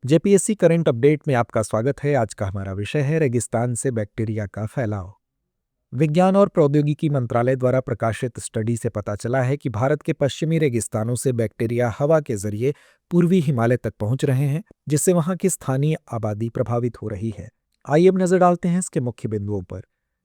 JPSC current update में आपका स्वागत है। आज का हमारा विषय है रेगिस्तान से बैक्टीरिया का फैलाव। विज्ञान और प्रौद्योगिकी मंत्रालय द्वारा प्रकाशित स्टडी से पता चला है कि भारत के पश्चिमी रेगिस्तानों से बैक्टीरिया हवा के जरिए पूर्वी हिमालय तक पहुंच रहे हैं, जिससे वहां की स्थानीय आबादी प्रभावित हो रही है। आइए अब नजर डालते हैं इसके मुख्य बिंदुओं पर।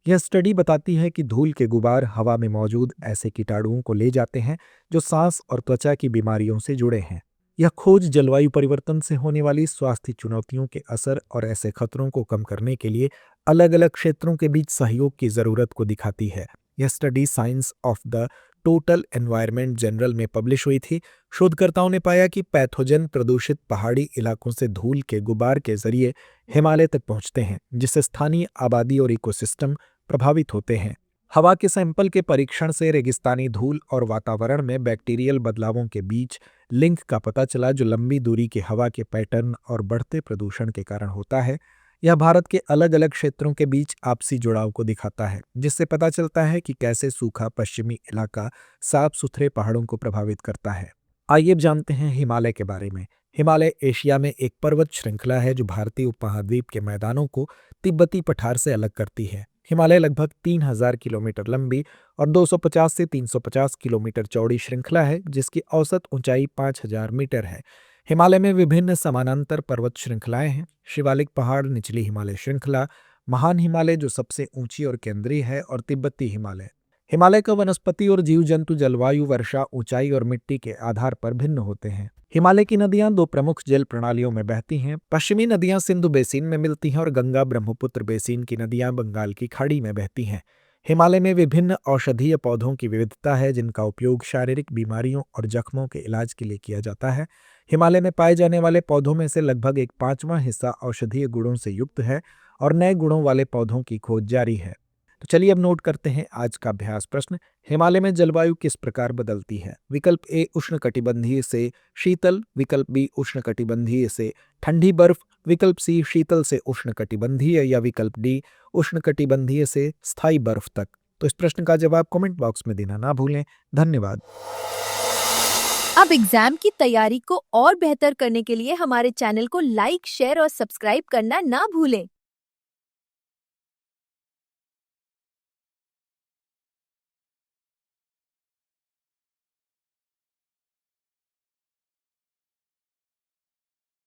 यह स्टडी बताती है कि धूल के गुबार हवा में मौजूद ऐसे कीटाणुओं को ले जाते हैं जो सांस और त्वचा की बीमारियों से जुड़े हैं। यह खोज जलवायु परिवर्तन से होने वाली स्वास्थ्य चुनौतियों के असर और ऐसे खतरों को कम करने के लिए अलग अलग क्षेत्रों के बीच सहयोग की जरूरत को दिखाती है। यह study science of the total environment general में पब्लिश हुई थी। शोधकर्ताओं ने पाया कि पैथोजन प्रदूषित पहाड़ी इलाकों से धूल के गुबार के जरिए हिमालय तक पहुंचते हैं, जिससे स्थानीय आबादी और इकोसिस्टम प्रभावित होते हैं। हवा के सैंपल के परीक्षण से रेगिस्तानी धूल और वातावरण में बैक्टीरियल बदलावों के बीच लिंक का पता चला, जो लंबी दूरी के हवा के पैटर्न और बढ़ते प्रदूषण के कारण होता है। यह भारत के अलग अलग क्षेत्रों के बीच आपसी जुड़ाव को दिखाता है, जिससे पता चलता है कि कैसे सूखा पश्चिमी इलाका साफ सुथरे पहाड़ों को प्रभावित करता है। आइए अब जानते हैं हिमालय के बारे में। हिमालय एशिया में एक पर्वत श्रृंखला है जो भारतीय उपमहाद्वीप के मैदानों को तिब्बती पठार से अलग करती है। हिमालय लगभग 3000 किलोमीटर लंबी और 250 से 350 किलोमीटर चौड़ी श्रृंखला है, जिसकी औसत ऊंचाई 5000 मीटर है। हिमालय में विभिन्न समानांतर पर्वत श्रृंखलाएं हैं। शिवालिक पहाड़, निचली हिमालय श्रृंखला, महान हिमालय जो सबसे ऊंची और केंद्रीय है, और तिब्बती हिमालय। हिमालय का वनस्पति और जीव जंतु जलवायु, वर्षा, ऊंचाई और मिट्टी के आधार पर भिन्न होते हैं। हिमालय की नदियां दो प्रमुख जल प्रणालियों में बहती हैं। पश्चिमी नदियां सिंधु बेसिन में मिलती हैं और गंगा ब्रह्मपुत्र बेसिन की नदियां बंगाल की खाड़ी में बहती हैं। हिमालय में विभिन्न औषधीय पौधों की विविधता है, जिनका उपयोग शारीरिक बीमारियों और जख्मों के इलाज के लिए किया जाता है। हिमालय में पाए जाने वाले पौधों में से लगभग एक पांचवां हिस्सा औषधीय गुणों से युक्त है और नए गुणों वाले पौधों की खोज जारी है। तो चलिए अब नोट करते हैं आज का अभ्यास प्रश्न। हिमालय में जलवायु किस प्रकार बदलती है? विकल्प ए उष्णकटिबंधीय से शीतल, विकल्प बी उष्णकटिबंधीय से ठंडी बर्फ, विकल्प सी शीतल से उष्णकटिबंधीय, या विकल्प डी उष्णकटिबंधीय से स्थायी बर्फ तक। तो इस प्रश्न का जवाब कमेंट बॉक्स में देना ना भूलें। धन्यवाद। अब एग्जाम की तैयारी को और बेहतर करने के लिए हमारे चैनल को लाइक, शेयर और सब्सक्राइब करना ना भूलें।